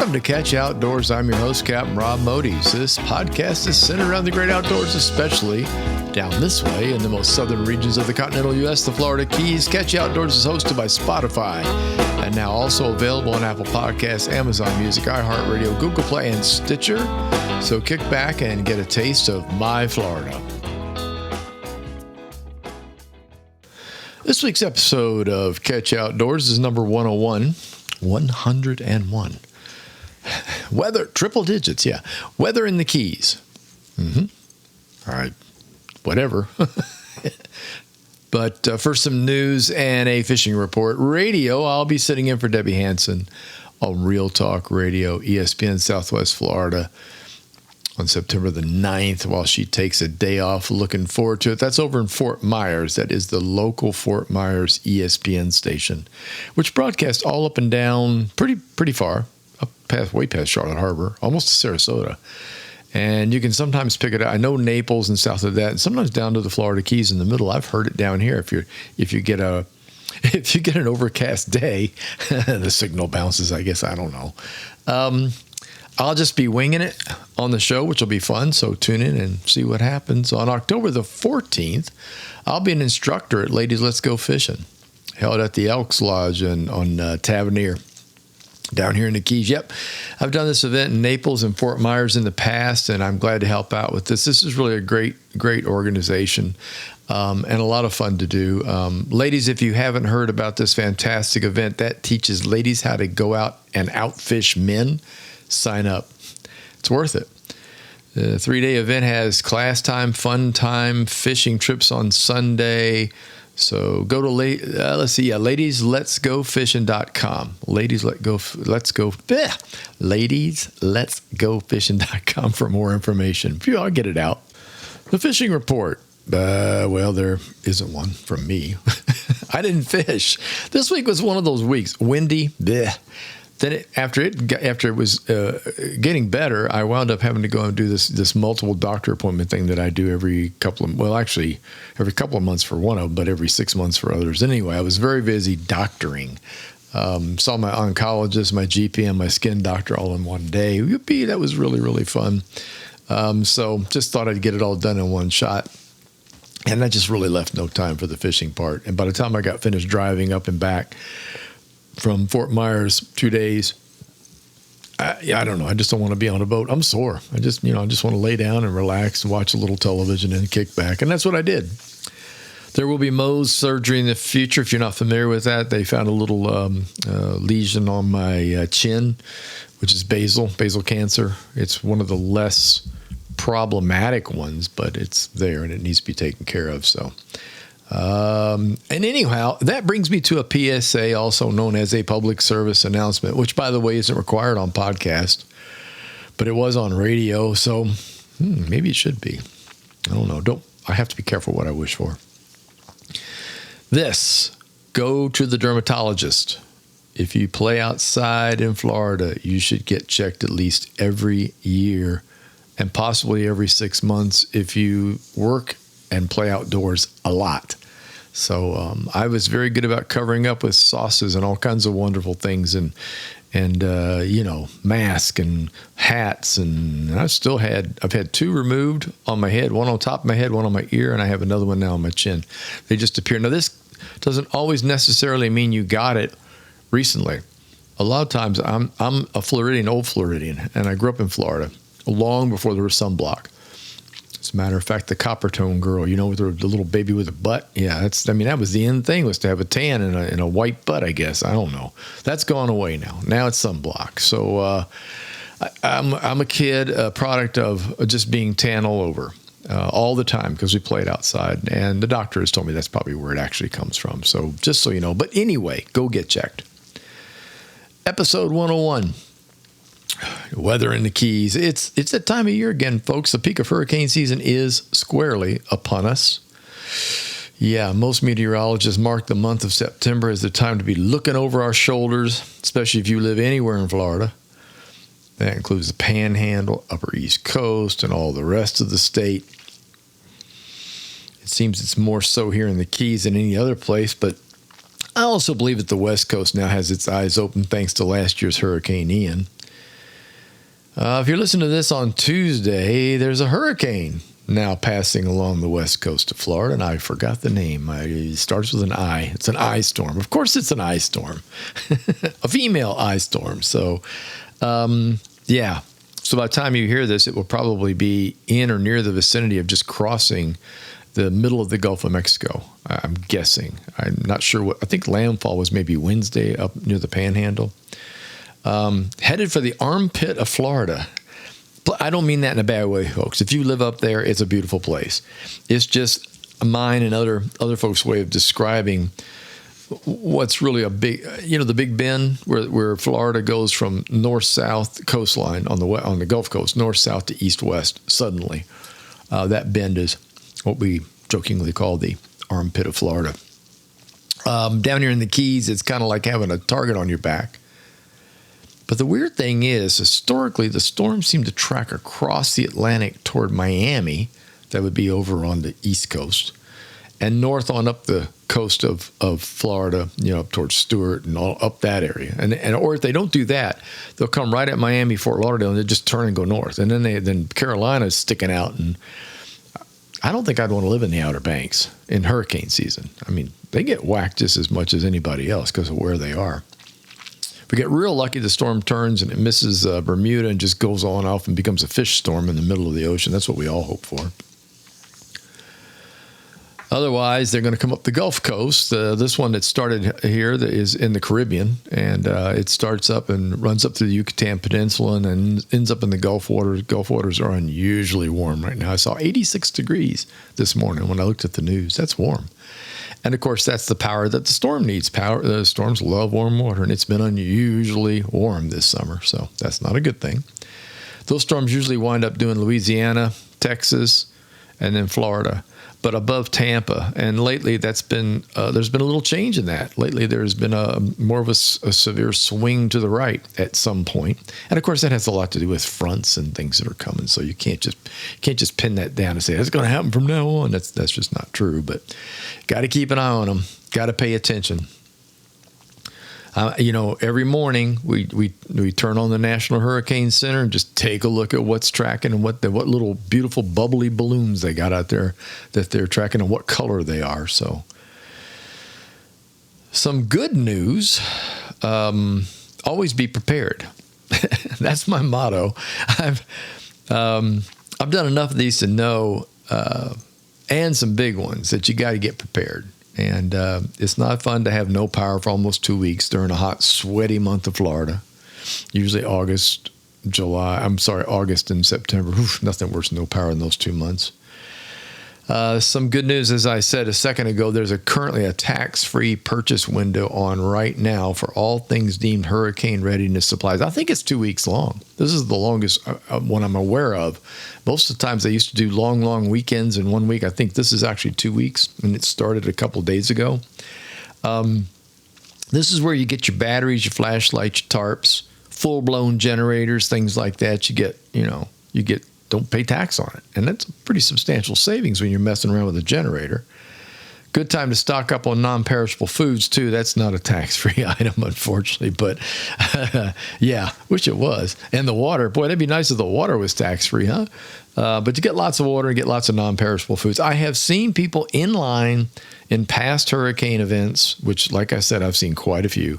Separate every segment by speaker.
Speaker 1: Welcome to Catch Outdoors. I'm your host, Captain Rob Modes. This podcast is centered around the great outdoors, especially down this way in the most southern regions of the continental U.S., the Florida Keys. Catch Outdoors is hosted by Spotify and now also available on Apple Podcasts, Amazon Music, iHeartRadio, Google Play, and Stitcher. So kick back and get a taste of my Florida. This week's episode of Catch Outdoors is number 101. 101. Weather, triple digits, yeah. Weather in the Keys. All right, whatever. But for some news and a fishing report, radio, I'll be sitting in for Debbie Hansen on Real Talk Radio, ESPN Southwest Florida on September the 9th while she takes a day off. Looking forward to it. That's over in Fort Myers. That is the local Fort Myers ESPN station, which broadcasts all up and down pretty far, way past Charlotte Harbor, almost to Sarasota. And you can sometimes pick it out. I know Naples and south of that, and sometimes down to the Florida Keys in the middle. I've heard it down here. If you get an overcast day, the signal bounces, I guess. I don't know. I'll just be winging it on the show, which will be fun. So tune in and see what happens. On October the 14th, I'll be an instructor at Ladies Let's Go Fishing, held at the Elks Lodge on Tavernier, down here in the Keys. Yep, I've done this event in Naples and Fort Myers in the past, and I'm glad to help out with this. This is really a great organization and a lot of fun to do. Ladies, if you haven't heard about this fantastic event that teaches ladies how to go out and outfish men, sign up. It's worth it. The 3-day event has class time, fun time, fishing trips on Sunday. So go to ladieslet'sgofishing.com. Ladieslet'sgofishing.com for more information. I'll get it out. The fishing report. Well, there isn't one from me. I didn't fish. This week was one of those weeks. Windy. Bleh. Then after it was getting better, I wound up having to go and do this multiple doctor appointment thing that I do every couple of months for one of them, but every 6 months for others. Anyway, I was very busy doctoring. Saw my oncologist, my GP, and my skin doctor all in one day. Yippee, that was really, really fun. So just thought I'd get it all done in one shot. And that just really left no time for the fishing part. And by the time I got finished driving up and back from Fort Myers 2 days, I don't know. I just don't want to be on a boat. I'm sore. I just want to lay down and relax and watch a little television and kick back. And that's what I did. There will be Mohs surgery in the future. If you're not familiar with that, they found a little lesion on my chin, which is basal cancer. It's one of the less problematic ones, but it's there and it needs to be taken care of. So, and anyhow, that brings me to a PSA, also known as a public service announcement, which, by the way, isn't required on podcast, but it was on radio. So maybe it should be. I don't know. I have to be careful what I wish for. Go to the dermatologist. If you play outside in Florida, you should get checked at least every year and possibly every 6 months if you work and play outdoors a lot. So I was very good about covering up with sauces and all kinds of wonderful things and mask and hats. And I've had 2 removed on my head, one on top of my head, one on my ear, and I have another one now on my chin. They just appear. Now, this doesn't always necessarily mean you got it recently. A lot of times I'm a Floridian, old Floridian, and I grew up in Florida long before there was sunblock. As a matter of fact, the Coppertone girl, with the little baby with a butt. Yeah, that was the end thing, was to have a tan and a white butt, I guess. I don't know. That's gone away now. Now it's sunblock. So I'm a kid, a product of just being tan all over all the time because we played outside. And the doctor has told me that's probably where it actually comes from. So just so you know. But anyway, go get checked. Episode 101. Weather in the Keys. It's that time of year again, folks. The peak of hurricane season is squarely upon us. Yeah, most meteorologists mark the month of September as the time to be looking over our shoulders, especially if you live anywhere in Florida. That includes the Panhandle, Upper East Coast, and all the rest of the state. It seems it's more so here in the Keys than any other place, but I also believe that the West Coast now has its eyes open thanks to last year's Hurricane Ian. If you're listening to this on Tuesday, there's a hurricane now passing along the west coast of Florida, and I forgot the name. It starts with an I. It's an I storm. Of course, it's an I storm, a female I storm. So, yeah. So by the time you hear this, it will probably be in or near the vicinity of just crossing the middle of the Gulf of Mexico. I'm guessing. I'm not sure what. I think landfall was maybe Wednesday up near the Panhandle. Headed for the armpit of Florida. I don't mean that in a bad way, folks. If you live up there, it's a beautiful place. It's just mine and other folks' way of describing what's really a big, the Big Bend, where Florida goes from north-south coastline on the Gulf Coast, north-south to east-west suddenly. That bend is what we jokingly call the armpit of Florida. Down here in the Keys, it's kind of like having a target on your back. But the weird thing is, historically, the storms seem to track across the Atlantic toward Miami. That would be over on the East Coast. And north on up the coast of Florida, up towards Stewart and all up that area. And or if they don't do that, they'll come right at Miami, Fort Lauderdale, and they just turn and go north. And then Carolina's sticking out. And I don't think I'd want to live in the Outer Banks in hurricane season. I mean, they get whacked just as much as anybody else because of where they are. If we get real lucky, the storm turns and it misses Bermuda and just goes on off and becomes a fish storm in the middle of the ocean. That's what we all hope for. Otherwise, they're going to come up the Gulf Coast. This one that started here is in the Caribbean, and it starts up and runs up through the Yucatan Peninsula and then ends up in the Gulf waters. Gulf waters are unusually warm right now. I saw 86 degrees this morning when I looked at the news. That's warm. And, of course, that's the power that the storm needs. The storms love warm water, and it's been unusually warm this summer, so that's not a good thing. Those storms usually wind up doing Louisiana, Texas, and then Florida, but above Tampa. And lately, there's been a little change in that. Lately, there's been more of a severe swing to the right at some point. And, of course, that has a lot to do with fronts and things that are coming, so you can't just pin that down and say, that's going to happen from now on. That's just not true, but got to keep an eye on them. Got to pay attention. Every morning we turn on the National Hurricane Center and just take a look at what's tracking and what little beautiful bubbly balloons they got out there that they're tracking and what color they are. So some good news, always be prepared. That's my motto. I've done enough of these to know, and some big ones that you got to get prepared. And it's not fun to have no power for almost 2 weeks during a hot, sweaty month of Florida. Usually August and September. Oof, nothing worse than no power in those 2 months. Some good news, as I said a second ago, there's currently a tax-free purchase window on right now for all things deemed hurricane readiness supplies. I think it's 2 weeks long. This is the longest one I'm aware of. Most of the times they used to do long weekends in 1 week. I think this is actually 2 weeks, and it started a couple days ago. This is where you get your batteries, your flashlights, your tarps, full-blown generators, things like that. Don't pay tax on it. And that's a pretty substantial savings when you're messing around with a generator. Good time to stock up on non-perishable foods, too. That's not a tax-free item, unfortunately. But, yeah, wish it was. And the water. Boy, that'd be nice if the water was tax-free, huh? But you get lots of water and get lots of non-perishable foods. I have seen people in line in past hurricane events, which, like I said, I've seen quite a few,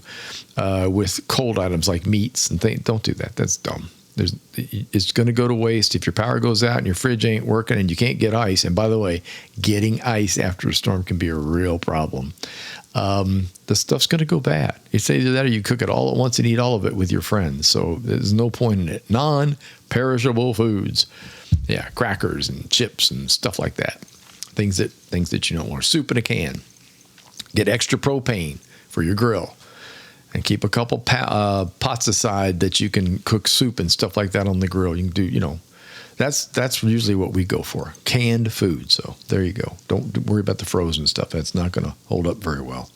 Speaker 1: with cold items like meats and things. Don't do that. That's dumb. It's going to go to waste if your power goes out and your fridge ain't working and you can't get ice. And by the way, getting ice after a storm can be a real problem. The stuff's going to go bad. It's either that or you cook it all at once and eat all of it with your friends. So there's no point in it. Non-perishable foods. Yeah, crackers and chips and stuff like that. Things that you don't want. Soup in a can. Get extra propane for your grill. And keep a couple pots aside that you can cook soup and stuff like that on the grill. You can do, that's usually what we go for, canned food. So there you go. Don't worry about the frozen stuff. That's not going to hold up very well.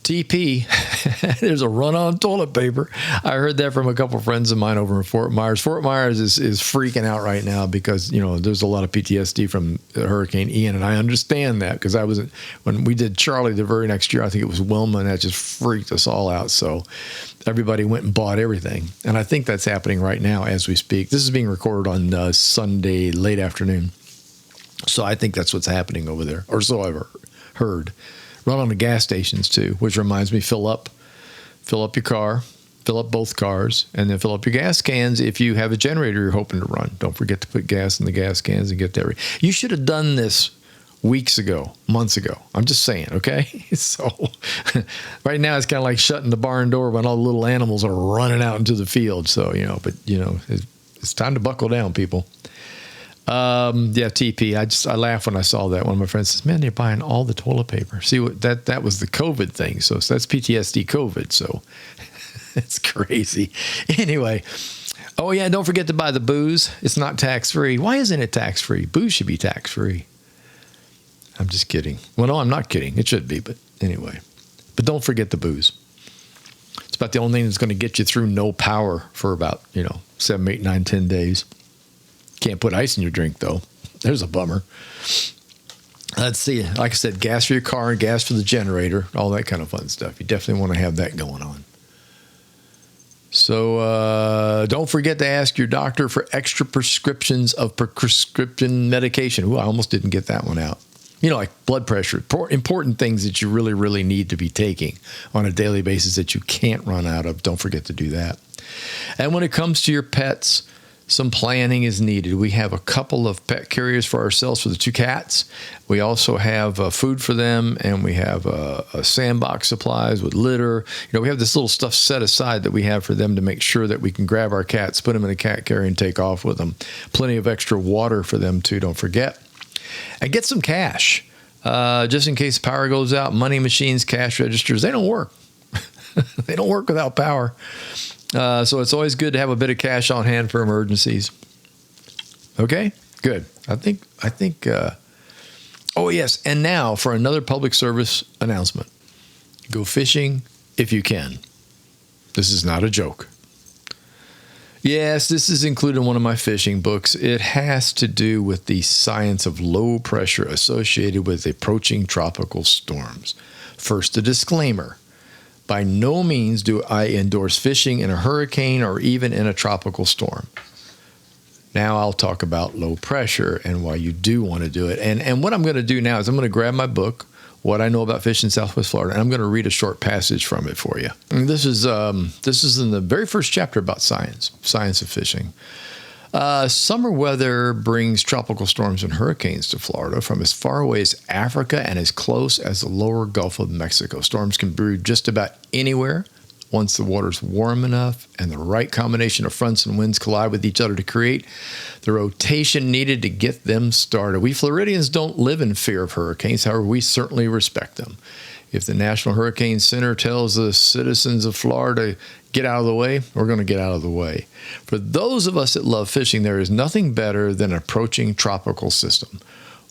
Speaker 1: TP, there's a run on toilet paper. I heard that from a couple of friends of mine over in Fort Myers. Fort Myers is freaking out right now because, there's a lot of PTSD from Hurricane Ian. And I understand that because when we did Charlie the very next year, I think it was Wilma, and that just freaked us all out. So everybody went and bought everything. And I think that's happening right now as we speak. This is being recorded on Sunday late afternoon. So I think that's what's happening over there, or so I've heard. Run on the gas stations too, which reminds me, fill up your car, fill up both cars, and then fill up your gas cans if you have a generator you're hoping to run. Don't forget to put gas in the gas cans and get that. You should have done this weeks ago, months ago. I'm just saying, okay? So right now it's kind of like shutting the barn door when all the little animals are running out into the field. So, it's time to buckle down, people. TP. I laughed when I saw that. One of my friends says, "Man, they're buying all the toilet paper." See what that was the COVID thing. So that's PTSD COVID. So it's crazy. Anyway. Oh yeah. Don't forget to buy the booze. It's not tax free. Why isn't it tax free? Booze should be tax free. I'm just kidding. Well, no, I'm not kidding. It should be, but anyway. But don't forget the booze. It's about the only thing that's going to get you through no power for about 7, 8, 9, 10 days. Can't put ice in your drink, though. There's a bummer. Let's see. Like I said, gas for your car and gas for the generator, all that kind of fun stuff. You definitely want to have that going on. So don't forget to ask your doctor for extra prescriptions of prescription medication. Ooh, I almost didn't get that one out. Like blood pressure, important things that you really, really need to be taking on a daily basis that you can't run out of. Don't forget to do that. And when it comes to your pets, some planning is needed. We have a couple of pet carriers for ourselves for the 2 cats. We also have food for them, and we have a sandbox supplies with litter. We have this little stuff set aside that we have for them to make sure that we can grab our cats, put them in a cat carrier, and take off with them. Plenty of extra water for them, too, don't forget. And get some cash, just in case power goes out. Money machines, cash registers, they don't work. They don't work without power. So it's always good to have a bit of cash on hand for emergencies. Okay, good. I think. Oh yes, and now for another public service announcement: go fishing if you can. This is not a joke. Yes, this is included in one of my fishing books. It has to do with the science of low pressure associated with approaching tropical storms. First, a disclaimer. By no means do I endorse fishing in a hurricane or even in a tropical storm. Now I'll talk about low pressure and why you do want to do it. And what I'm going to do now is I'm going to grab my book, What I Know About Fishing in Southwest Florida, and I'm going to read a short passage from it for you. And this is in the very first chapter about science of fishing. Summer weather brings tropical storms and hurricanes to Florida from as far away as Africa and as close as the lower Gulf of Mexico. Storms can brew just about anywhere once the water's warm enough and the right combination of fronts and winds collide with each other to create the rotation needed to get them started. We Floridians don't live in fear of hurricanes. However, we certainly respect them. If the National Hurricane Center tells the citizens of Florida, get out of the way, we're going to get out of the way. For those of us that love fishing, there is nothing better than an approaching tropical system.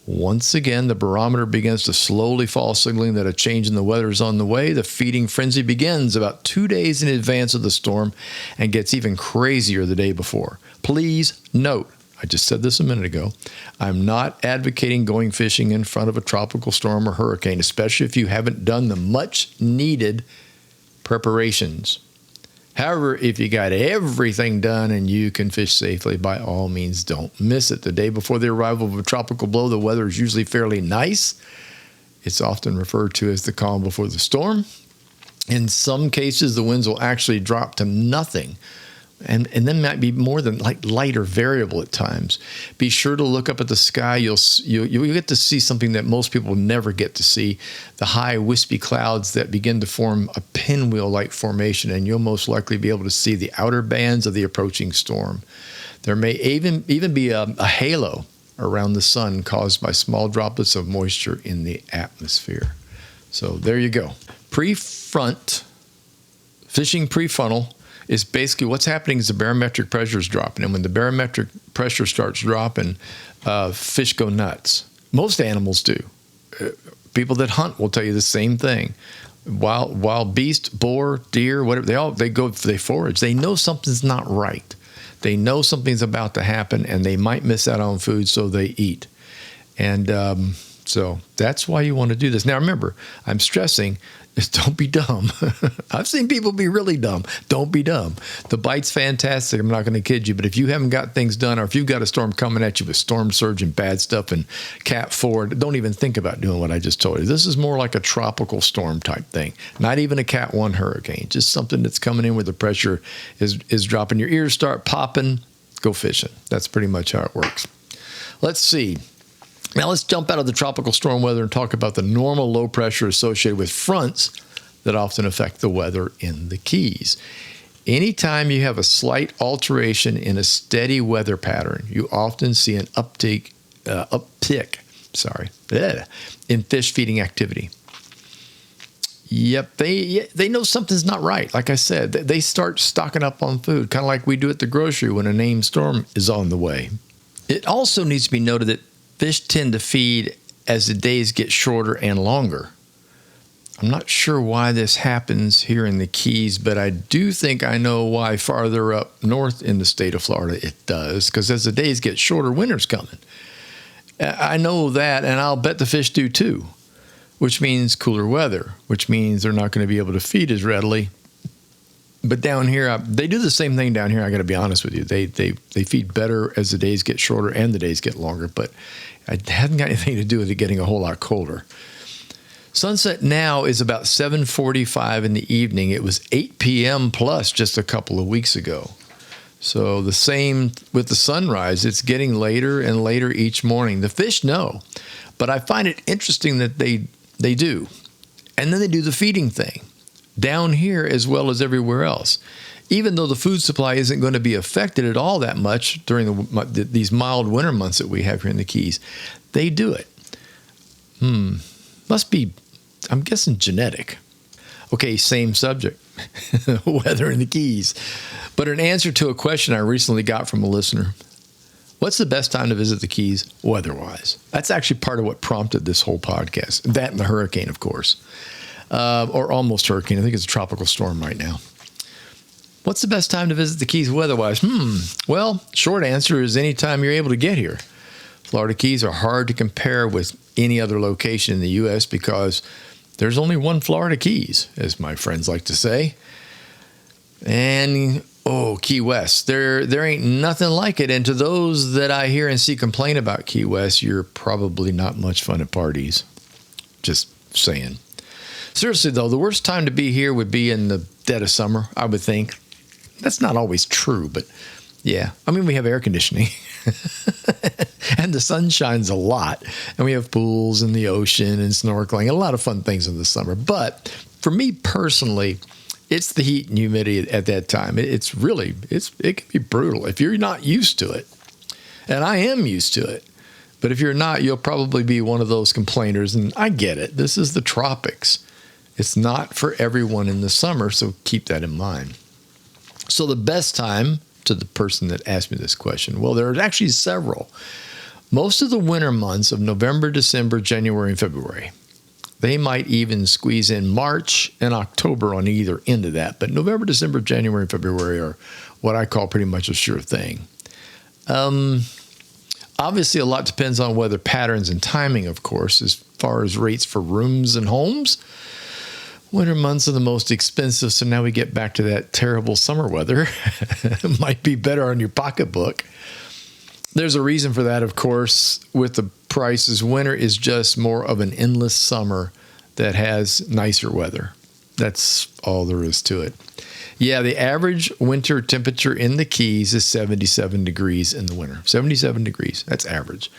Speaker 1: Once again, the barometer begins to slowly fall, signaling that a change in the weather is on the way. The feeding frenzy begins about 2 days in advance of the storm and gets even crazier the day before. Please note, I just said this a minute ago, I'm not advocating going fishing in front of a tropical storm or hurricane, especially if you haven't done the much needed preparations. However, if you got everything done and you can fish safely, by all means, don't miss it. The day before the arrival of a tropical blow, the weather is usually fairly nice. It's often referred to as the calm before the storm. In some cases, the winds will actually drop to nothing. And then might be more than light or variable at times. Be sure to look up at the sky. You'll get to see something that most people never get to see, the high wispy clouds that begin to form a pinwheel-like formation, and you'll most likely be able to see the outer bands of the approaching storm. There may even be a halo around the sun caused by small droplets of moisture in the atmosphere. So there you go. Pre-front, fishing pre-funnel, is basically what's happening is the barometric pressure is dropping. And when the barometric pressure starts dropping, fish go nuts. Most animals do. People that hunt will tell you the same thing. Wild beast, boar, deer, whatever, they forage. They know something's not right. They know something's about to happen, and they might miss out on food, so they eat. And so that's why you want to do this. Now, remember, I'm stressing, don't be dumb. I've seen people be really dumb. Don't be dumb. The bite's fantastic. I'm not going to kid you. But if you haven't got things done, or if you've got a storm coming at you with storm surge and bad stuff and Cat 4, don't even think about doing what I just told you. This is more like a tropical storm type thing. Not even a Cat 1 hurricane. Just something that's coming in where the pressure is dropping. Your ears start popping. Go fishing. That's pretty much how it works. Let's see. Now let's jump out of the tropical storm weather and talk about the normal low pressure associated with fronts that often affect the weather in the Keys. Anytime you have a slight alteration in a steady weather pattern, you often see an uptick in fish feeding activity. Yep, they know something's not right. Like I said, they start stocking up on food, kind of like we do at the grocery when a named storm is on the way. It also needs to be noted that fish tend to feed as the days get shorter and longer. I'm not sure why this happens here in the Keys, but I do think I know why farther up north in the state of Florida it does, because as the days get shorter, winter's coming. I know that, and I'll bet the fish do too, which means cooler weather, which means they're not going to be able to feed as readily. But down here, they do the same thing down here. I got to be honest with you. They feed better as the days get shorter and the days get longer, but it hasn't got anything to do with it getting a whole lot colder. Sunset now is about 7:45 in the evening. It was 8 p.m. plus just a couple of weeks ago. So the same with the sunrise. It's getting later and later each morning. The fish know, but I find it interesting that they do. And then they do the feeding thing down here as well as everywhere else. Even though the food supply isn't going to be affected at all that much during these mild winter months that we have here in the Keys, they do it. Must be, I'm guessing, genetic. Okay, same subject, weather in the Keys. But an answer to a question I recently got from a listener. What's the best time to visit the Keys weather-wise? That's actually part of what prompted this whole podcast. That and the hurricane, of course. Or almost hurricane. I think it's a tropical storm right now. What's the best time to visit the Keys weather-wise? Well, short answer is anytime you're able to get here. Florida Keys are hard to compare with any other location in the U.S. because there's only one Florida Keys, as my friends like to say. And, Key West. There ain't nothing like it. And to those that I hear and see complain about Key West, you're probably not much fun at parties. Just saying. Seriously, though, the worst time to be here would be in the dead of summer, I would think. That's not always true, but yeah. I mean, we have air conditioning and the sun shines a lot, and we have pools in the ocean and snorkeling, a lot of fun things in the summer. But for me personally, it's the heat and humidity at that time. It can be brutal if you're not used to it. And I am used to it. But if you're not, you'll probably be one of those complainers. And I get it. This is the tropics. It's not for everyone in the summer, so keep that in mind. So the best time, to the person that asked me this question, well, there are actually several. Most of the winter months of November, December, January, and February. They might even squeeze in March and October on either end of that. But November, December, January, and February are what I call pretty much a sure thing. Obviously, a lot depends on weather patterns and timing, of course, as far as rates for rooms and homes. Winter months are the most expensive, so now we get back to that terrible summer weather. It might be better on your pocketbook. There's a reason for that, of course, with the prices. Winter is just more of an endless summer that has nicer weather. That's all there is to it. Yeah, the average winter temperature in the Keys is 77 degrees in the winter. 77 degrees, that's average.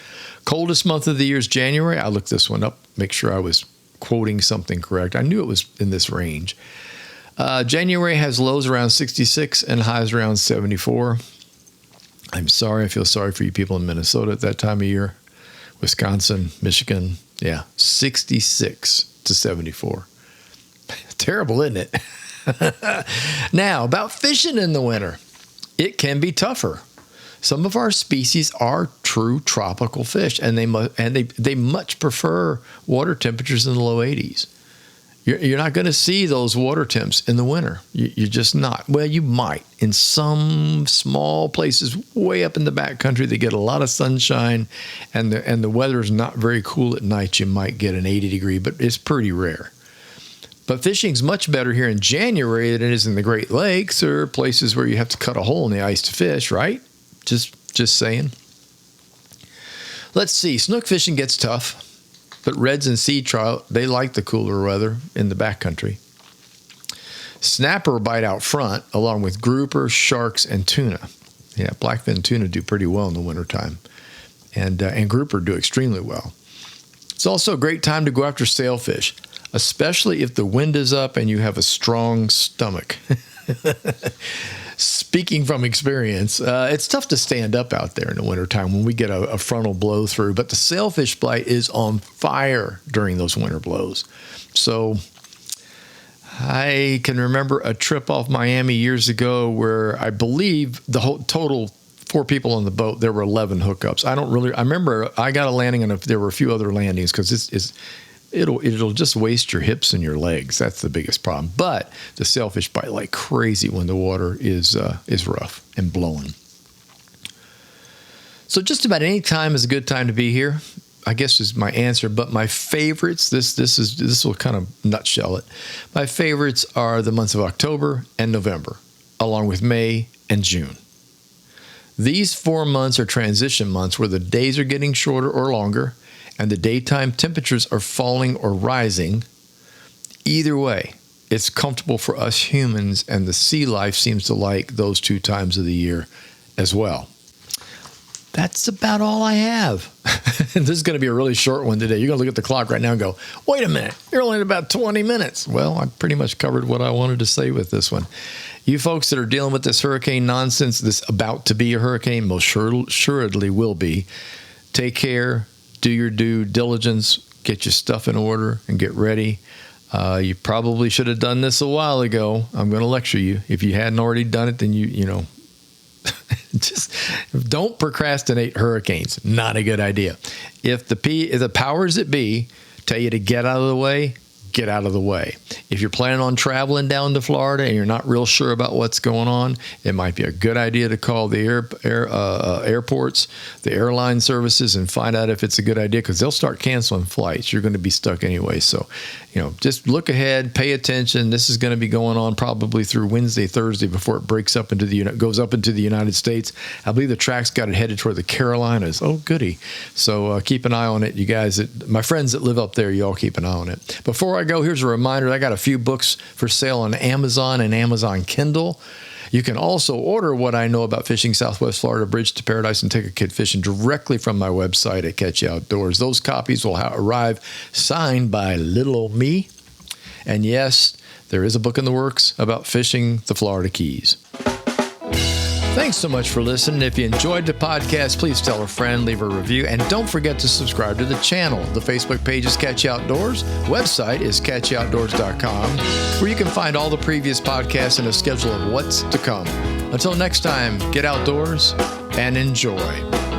Speaker 1: Coldest month of the year is January. I looked this one up, make sure I was quoting something correct. I knew it was in this range. January has lows around 66 and highs around 74. I'm sorry. I feel sorry for you people in Minnesota at that time of year. Wisconsin, Michigan. Yeah, 66 to 74. Terrible, isn't it? Now, about fishing in the winter. It can be tougher. Some of our species are true tropical fish, and they much prefer water temperatures in the low 80s. You're not going to see those water temps in the winter. You're just not. Well, you might in some small places way up in the back country that get a lot of sunshine and the weather is not very cool at night. You might get an 80 degree, but it's pretty rare. But fishing's much better here in January than it is in the Great Lakes or places where you have to cut a hole in the ice to fish, right? Just saying. Let's see. Snook fishing gets tough. But reds and sea trout, they like the cooler weather in the backcountry. Snapper bite out front, along with grouper, sharks, and tuna. Yeah, blackfin tuna do pretty well in the wintertime. And grouper do extremely well. It's also a great time to go after sailfish, especially if the wind is up and you have a strong stomach. Speaking from experience, it's tough to stand up out there in the wintertime when we get a frontal blow through, but the sailfish bite is on fire during those winter blows. So I can remember a trip off Miami years ago where I believe the whole total 4 people on the boat, there were 11 hookups. I remember I got a landing and there were a few other landings because it'll just waste your hips and your legs. That's the biggest problem. But the sailfish bite like crazy when the water is rough and blowing. So just about any time is a good time to be here, I guess is my answer. But my favorites, this will kind of nutshell it. My favorites are the months of October and November, along with May and June. These 4 months are transition months where the days are getting shorter or longer, and the daytime temperatures are falling or rising. Either way, it's comfortable for us humans, and the sea life seems to like those 2 times of the year as well. That's about all I have. This is going to be a really short one today. You're going to look at the clock right now and go, wait a minute, you're only at about 20 minutes. Well, I pretty much covered what I wanted to say with this one. You folks that are dealing with this hurricane nonsense, this about to be a hurricane, most assuredly will be. Take care. Do your due diligence, get your stuff in order, and get ready. You probably should have done this a while ago. I'm going to lecture you. If you hadn't already done it, then you know, just don't procrastinate hurricanes. Not a good idea. If the powers that be tell you to get out of the way, get out of the way. If you're planning on traveling down to Florida and you're not real sure about what's going on, it might be a good idea to call the airports, the airline services, and find out if it's a good idea, because they'll start canceling flights. You're going to be stuck anyway. So, just look ahead, pay attention. This is going to be going on probably through Wednesday, Thursday before it goes up into the United States. I believe the track's got it headed toward the Carolinas. Oh, goody. So keep an eye on it. You guys, my friends that live up there, you all keep an eye on it. Before I go, here's a reminder. I got a few books for sale on Amazon and Amazon Kindle. You can also order What I Know About Fishing Southwest Florida Bridge to Paradise and Take a Kid Fishing directly from my website at Catch You Outdoors. Those copies will arrive signed by little old me. And yes, there is a book in the works about fishing the Florida Keys. Thanks so much for listening. If you enjoyed the podcast, please tell a friend, leave a review, and don't forget to subscribe to the channel. The Facebook page is Catch You Outdoors. Website is catchyoutdoors.com, where you can find all the previous podcasts and a schedule of what's to come. Until next time, get outdoors and enjoy.